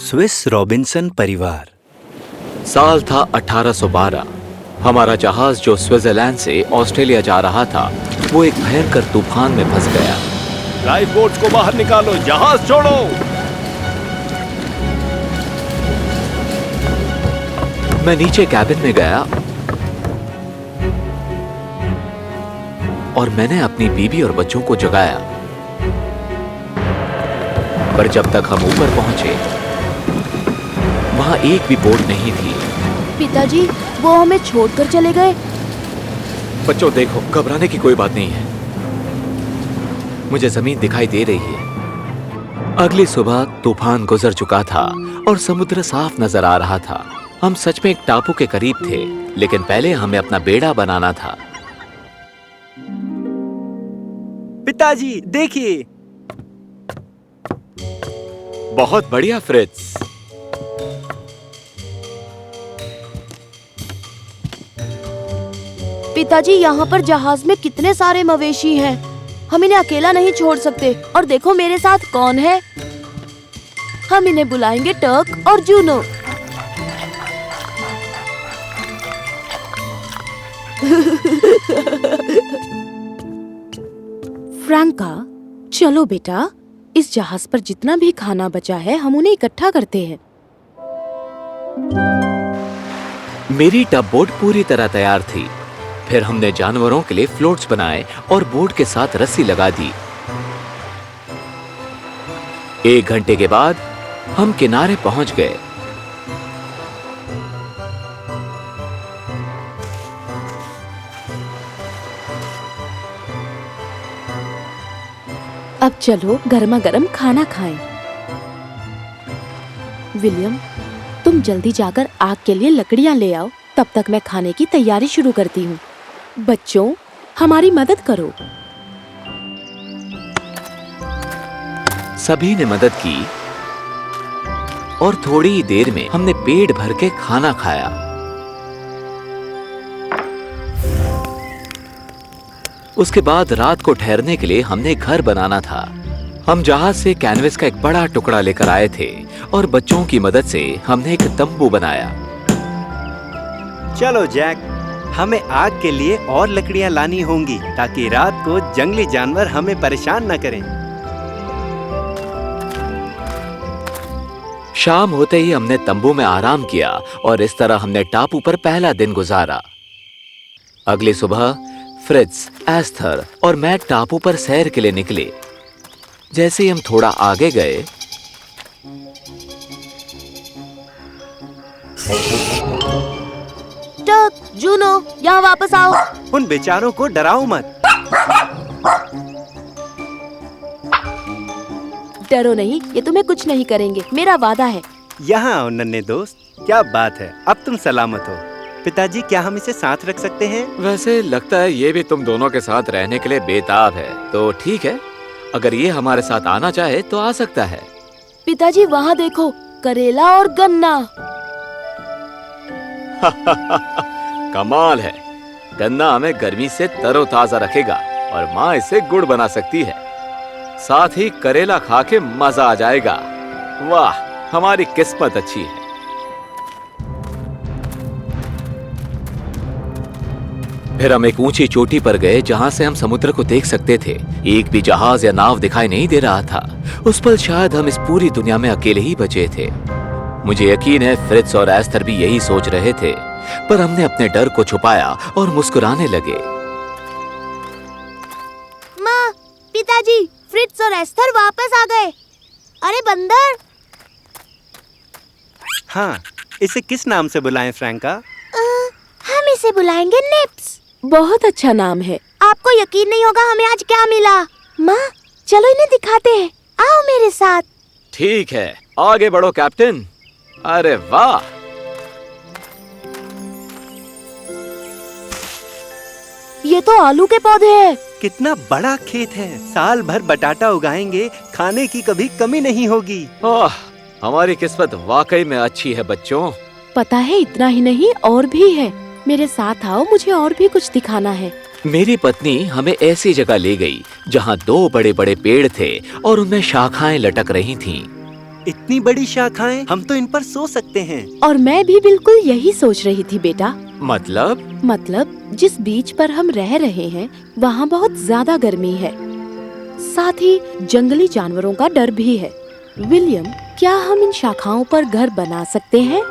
Swiss Robinson परिवार। साल था 1812। हमारा जहाज जो स्विट्जरलैंड से ऑस्ट्रेलिया जा रहा था वो एक भयंकर तूफान में फंस गया। लाइफ बोट्स को बाहर निकालो, जहाज छोड़ो। मैं नीचे कैबिन में गया और मैंने अपनी बीवी और बच्चों को जगाया, पर जब तक हम ऊपर पहुंचे वहां एक भी बोट नहीं थी। पिताजी, वो हमें छोड़कर चले गए। बच्चों देखो, घबराने की कोई बात नहीं है। मुझे जमीन दिखाई दे रही है। अगली सुबह तूफान गुजर चुका था और समुद्र साफ नजर आ रहा था। हम सच में एक टापू के करीब थे, लेकिन पहले हमें अपना बेड़ा बनाना था। पिताजी देखिए। बहुत बढ़िया फ्रिट्ज। पिताजी, यहाँ पर जहाज में कितने सारे मवेशी हैं। हम इन्हें अकेला नहीं छोड़ सकते। और देखो मेरे साथ कौन है। हम इन्हें बुलाएंगे टर्क और जूनो। फ्रैंका, चलो बेटा, इस जहाज पर जितना भी खाना बचा है हम उन्हें इकट्ठा करते हैं। मेरी टब बोट पूरी तरह तैयार थी। फिर हमने जानवरों के लिए फ्लोट्स बनाए और बोट के साथ रस्सी लगा दी। 1 घंटे के बाद हम किनारे पहुंच गए। अब चलो गर्मा गर्म खाना खाएं। विलियम, तुम जल्दी जाकर आग के लिए लकड़ियां ले आओ। तब तक मैं खाने की तैयारी शुरू करती हूँ। बच्चों, हमारी मदद करो। सभी ने मदद की और थोड़ी ही देर में हमने पेट भर के खाना खाया। उसके बाद रात को ठहरने के लिए हमने घर बनाना था। हम जहाज से कैनवस का एक बड़ा टुकड़ा लेकर आए थे और बच्चों की मदद से हमने एक तंबू बनाया। चलो जैक, हमें आग के लिए और लकड़ियां लानी होंगी ताकि रात को जंगली जानवर हमें परेशान न करें। शाम होते ही हमने तंबू में आराम किया और इस तरह हमने टापू पर पहला दिन गुजारा। अगली सुबह फ्रिट्ज, एस्थर और मैं टापू पर सैर के लिए निकले। जैसे ही हम थोड़ा आगे गए, टर्क, जूनो, यहाँ वापस आओ। उन बेचारों को डराओ मत। डरो नहीं, ये तुम्हें कुछ नहीं करेंगे, मेरा वादा है। यहाँ आओ नन्हे दोस्त, क्या बात है, अब तुम सलामत हो। पिताजी, क्या हम इसे साथ रख सकते हैं? वैसे लगता है ये भी तुम दोनों के साथ रहने के लिए बेताब है, तो ठीक है, अगर ये हमारे साथ आना चाहे तो आ सकता है। पिताजी, वहाँ देखो, करेला और गन्ना। कमाल है। गन्ना हमें गर्मी से तरोताजा रखेगा और माँ इसे गुड़ बना सकती है। साथ ही करेला खा के मजा आ जाएगा। वाह, हमारी किस्मत अच्छी है। फिर हम एक ऊंची चोटी पर गए जहां से हम समुद्र को देख सकते थे। एक भी जहाज या नाव दिखाई नहीं दे रहा था। उस पल शायद हम इस पूरी दुनिया में अकेले ही बचे थे। मुझे यकीन है फ्रिट्ज और एस्थर भी यही सोच रहे थे, पर हमने अपने डर को छुपाया और मुस्कुराने लगे। माँ, पिताजी, फ्रिट्ज और एस्थर वापस आ गए। अरे बंदर! हाँ, इसे किस नाम से बुलाएं फ्रैंका? हम इसे बुलाएंगे निप्स। बहुत अच्छा नाम है। आपको यकीन नहीं होगा हमें आज क्या मिला। माँ, चलो इन्हें दिखाते हैं। आओ मेरे साथ। ठीक है, आगे बढ़ो कैप्टन। अरे वाह, ये तो आलू के पौधे हैं। कितना बड़ा खेत है। साल भर बटाटा उगाएंगे, खाने की कभी कमी नहीं होगी। ओह, हमारी किस्मत वाकई में अच्छी है बच्चों। पता है, इतना ही नहीं और भी है। मेरे साथ आओ, मुझे और भी कुछ दिखाना है। मेरी पत्नी हमें ऐसी जगह ले गई जहाँ 2 बड़े बड़े पेड़ थे और उनमें शाखाएं लटक रही थीं। इतनी बड़ी शाखाएं, हम तो इन पर सो सकते हैं। और मैं भी बिल्कुल यही सोच रही थी बेटा। मतलब जिस बीच पर हम रह रहे हैं वहाँ बहुत ज्यादा गर्मी है, साथ ही जंगली जानवरों का डर भी है। विलियम, क्या हम इन शाखाओं पर घर बना सकते हैं?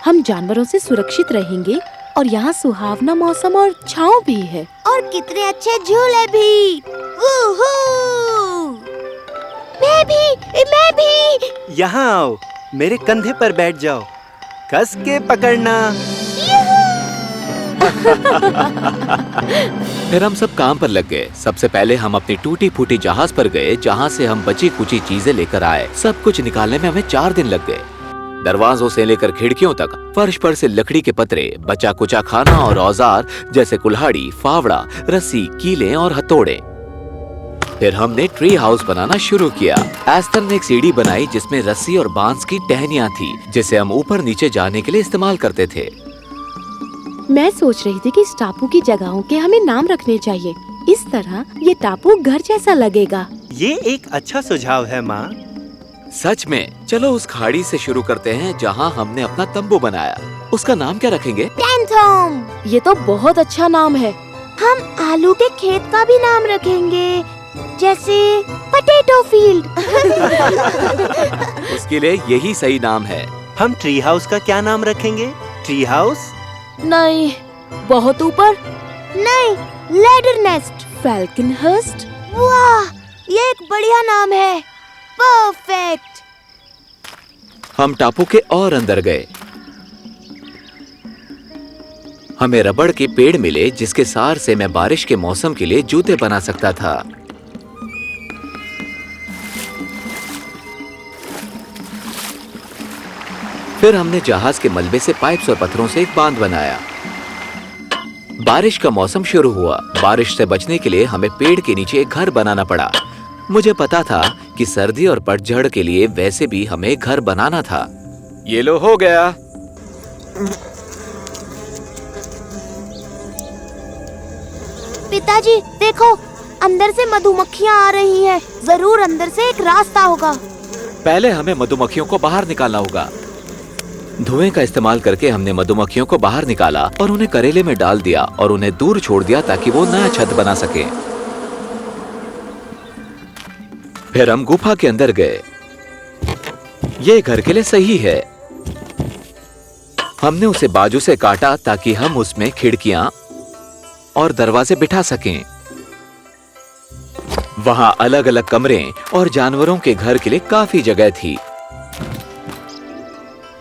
हम जानवरों से सुरक्षित रहेंगे और यहाँ सुहावना मौसम और छांव भी है। और कितने अच्छे झूले भी। वूहू! मैं भी। यहाँ आओ, मेरे कंधे पर बैठ जाओ, कस के पकड़ना। फिर हम सब काम पर लग गए। सबसे पहले हम अपनी टूटी फूटी जहाज पर गए, जहाँ से हम बची कुची चीजें लेकर आए। सब कुछ निकालने में हमें 4 दिन लग गए। दरवाजों से लेकर खिड़कियों तक, फर्श पर से लकड़ी के पतरे, बचा कुचा खाना और औजार जैसे कुल्हाड़ी, फावड़ा, रस्सी, कीलें और हथौड़े। फिर हमने ट्री हाउस बनाना शुरू किया। एस्थर ने एक सीढ़ी बनाई जिसमें रस्सी और बांस की टहनियां थी, जिसे हम ऊपर नीचे जाने के लिए इस्तेमाल करते थे। मैं सोच रही थी कि इस टापू की जगहों के हमें नाम रखने चाहिए। इस तरह ये टापू घर जैसा लगेगा। ये एक अच्छा सुझाव है माँ। सच में। चलो उस खाड़ी से शुरू करते हैं जहाँ हमने अपना तंबू बनाया। उसका नाम क्या रखेंगे? टेंथोम। ये तो बहुत अच्छा नाम है। हम आलू के खेत का भी नाम रखेंगे, जैसे पोटैटो फील्ड। उसके लिए यही सही नाम है। हम ट्री हाउस का क्या नाम रखेंगे? Tree house? नहीं, बहुत ऊपर। नहीं, लैडर नेस्ट। फैल्कनहर्स्ट। वाह, ये एक बढ़िया नाम है। परफेक्ट। हम टापू के और अंदर गए। हमें रबड़ के पेड़ मिले जिसके सार से मैं बारिश के मौसम के लिए जूते बना सकता था। फिर हमने जहाज के मलबे से पाइप्स और पत्थरों से एक बांध बनाया। बारिश का मौसम शुरू हुआ। बारिश से बचने के लिए हमें पेड़ के नीचे एक घर बनाना पड़ा। मुझे पता था कि सर्दी और पतझड़ के लिए वैसे भी हमें घर बनाना था। ये लो, हो गया। पिताजी देखो, अंदर से मधुमक्खियाँ आ रही हैं। जरूर अंदर से एक रास्ता होगा। पहले हमें मधुमक्खियों को बाहर निकालना होगा। धुएं का इस्तेमाल करके हमने मधुमक्खियों को बाहर निकाला और उन्हें करेले में डाल दिया और उन्हें दूर छोड़ दिया ताकि वो नया छत बना सके। फिर हम गुफा के अंदर गए। ये घर के लिए सही है। हमने उसे बाजू से काटा ताकि हम उसमें खिड़कियां और दरवाजे बिठा सकें। वहां अलग अलग कमरे और जानवरों के घर के लिए काफी जगह थी।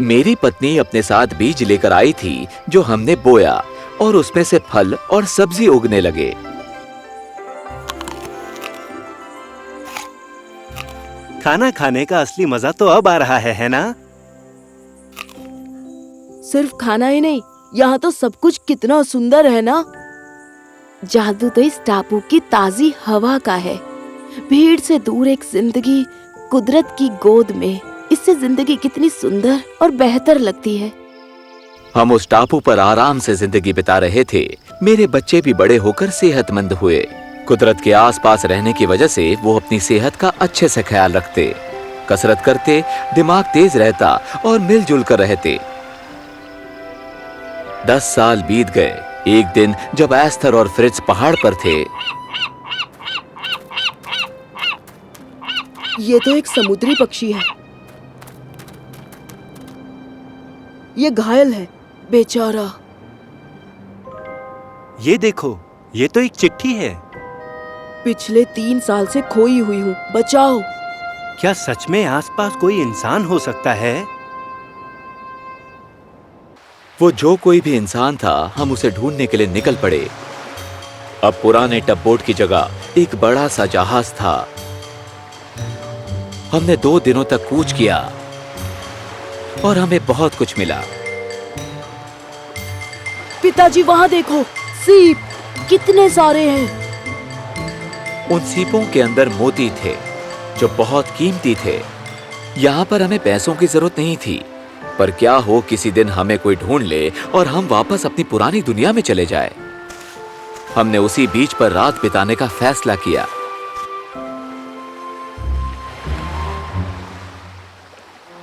मेरी पत्नी अपने साथ बीज लेकर आई थी जो हमने बोया और उसमें से फल और सब्जी उगने लगे। खाना खाने का असली मजा तो अब आ रहा है ना? सिर्फ खाना ही नहीं, यहाँ तो सब कुछ कितना सुंदर है ना। जादू तो इस टापू की ताजी हवा का है। भीड़ से दूर एक जिंदगी कुदरत की गोद में, इससे जिंदगी कितनी सुंदर और बेहतर लगती है। हम उस टापू पर आराम से जिंदगी बिता रहे थे। मेरे बच्चे भी बड़े होकर सेहतमंद हुए। कुदरत के आसपास रहने की वजह से वो अपनी सेहत का अच्छे से ख्याल रखते, कसरत करते, दिमाग तेज रहता और मिलजुल कर रहते। 10 साल बीत गए। एक दिन जब एस्थर और फ्रिट्ज पहाड़ पर थे, ये तो एक समुद्री पक्षी है। ये घायल है, बेचारा। ये देखो, ये तो एक चिट्ठी है। पिछले 3 साल से खोई हुई हूँ, बचाओ। क्या सच में आसपास कोई इंसान हो सकता है? वो जो कोई भी इंसान था, हम उसे ढूंढने के लिए निकल पड़े। अब पुराने टबबोट की जगह एक बड़ा सा जहाज था। हमने 2 दिनों तक कूच किया और हमें बहुत कुछ मिला। पिताजी वहाँ देखो, सीप कितने सारे हैं। उन सीपों के अंदर मोती थे जो बहुत कीमती थे। यहाँ पर हमें पैसों की जरूरत नहीं थी, पर क्या हो किसी दिन हमें कोई ढूंढ ले और हम वापस अपनी पुरानी दुनिया में चले जाए। हमने उसी बीच पर रात बिताने का फैसला किया।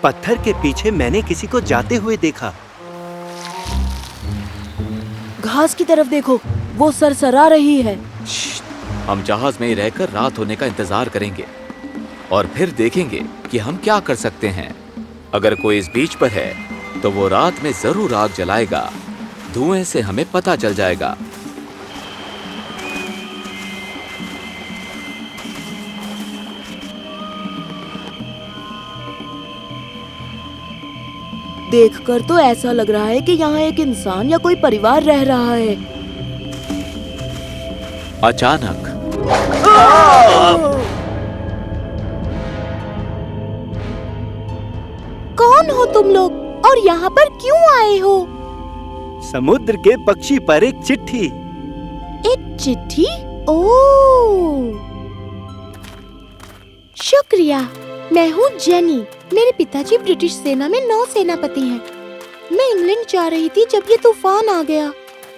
पत्थर के पीछे मैंने किसी को जाते हुए देखा। घास की तरफ देखो, वो सरसरा रही है। हम जहाज में ही रहकर रात होने का इंतजार करेंगे और फिर देखेंगे कि हम क्या कर सकते हैं। अगर कोई इस बीच पर है तो वो रात में जरूर आग जलाएगा। धुएं से हमें पता चल जाएगा। देखकर तो ऐसा लग रहा है कि यहाँ एक इंसान या कोई परिवार रह रहा है। अचानक कौन हो तुम लोग और यहाँ पर क्यों आए हो? समुद्र के पक्षी पर एक चिट्ठी। एक चिट्ठी? ओह, शुक्रिया। मैं हूँ जेनी। मेरे पिताजी ब्रिटिश सेना में नौसेनापति हैं। मैं इंग्लैंड जा रही थी जब ये तूफान आ गया।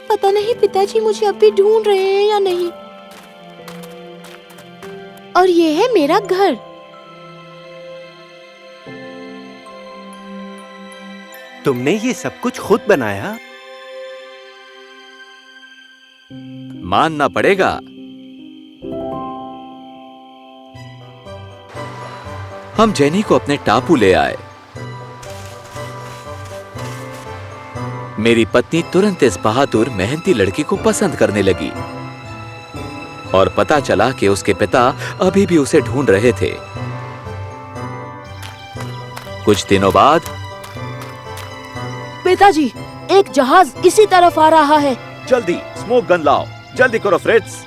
पता नहीं पिताजी मुझे अब भी ढूंढ रहे हैं या नहीं। और ये है मेरा घर। तुमने ये सब कुछ खुद बनाया? मानना पड़ेगा। हम जेनी को अपने टापू ले आए। मेरी पत्नी तुरंत इस बहादुर मेहनती लड़की को पसंद करने लगी और पता चला कि उसके पिता अभी भी उसे ढूंढ रहे थे। कुछ दिनों बाद पिताजी, एक जहाज इसी तरफ आ रहा है। जल्दी स्मोक गन लाओ, जल्दी करो फ्रिट्ज।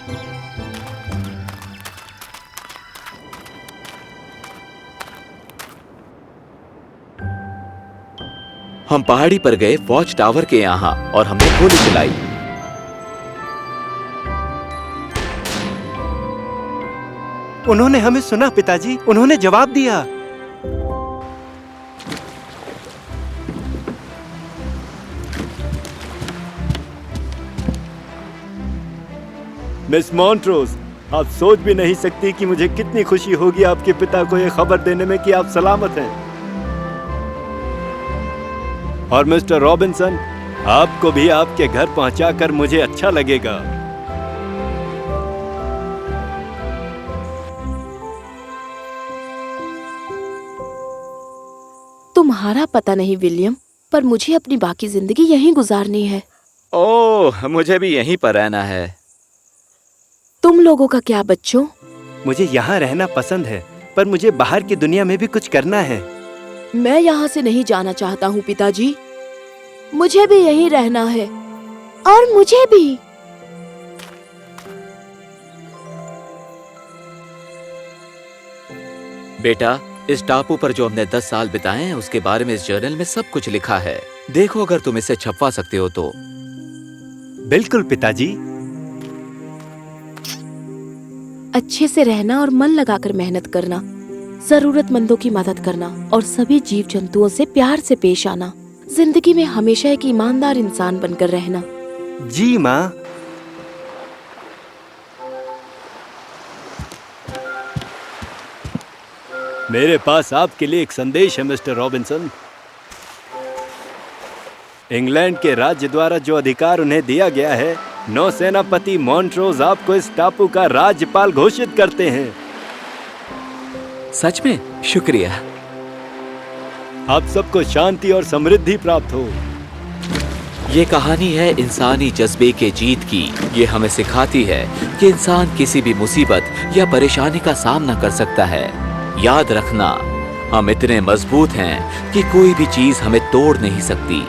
हम पहाड़ी पर गए वॉच टावर के यहाँ और हमने गोली चलाई। उन्होंने हमें सुना पिताजी, उन्होंने जवाब दिया। मिस मॉन्ट्रोज, आप सोच भी नहीं सकती कि मुझे कितनी खुशी होगी आपके पिता को यह खबर देने में कि आप सलामत हैं। और मिस्टर रॉबिन्सन, आपको भी आपके घर पहुंचाकर मुझे अच्छा लगेगा। तुम्हारा पता नहीं विलियम, पर मुझे अपनी बाकी जिंदगी यहीं गुजारनी है। ओह, मुझे भी यहीं पर रहना है। तुम लोगों का क्या बच्चों? मुझे यहाँ रहना पसंद है, पर मुझे बाहर की दुनिया में भी कुछ करना है। मैं यहाँ से नहीं जाना चाहता हूँ पिताजी। मुझे भी यहीं रहना है। और मुझे भी। बेटा, इस टापू पर जो हमने 10 साल बिताए हैं उसके बारे में इस जर्नल में सब कुछ लिखा है। देखो अगर तुम इसे छपवा सकते हो तो। बिल्कुल पिताजी। अच्छे से रहना और मन लगाकर मेहनत करना, जरूरतमंदों की मदद करना और सभी जीव जंतुओं से प्यार से पेश आना। जिंदगी में हमेशा एक ईमानदार इंसान बनकर रहना। जी माँ। मेरे पास आपके लिए एक संदेश है मिस्टर रॉबिन्सन। इंग्लैंड के राज्य द्वारा जो अधिकार उन्हें दिया गया है, नौसेनापति मॉन्ट्रोज आपको इस टापू का राज्यपाल घोषित करते हैं। सच में? शुक्रिया। आप सबको शांति और समृद्धि प्राप्त हो। ये कहानी है इंसानी जज्बे के जीत की। ये हमें सिखाती है कि इंसान किसी भी मुसीबत या परेशानी का सामना कर सकता है। याद रखना, हम इतने मजबूत हैं कि कोई भी चीज हमें तोड़ नहीं सकती।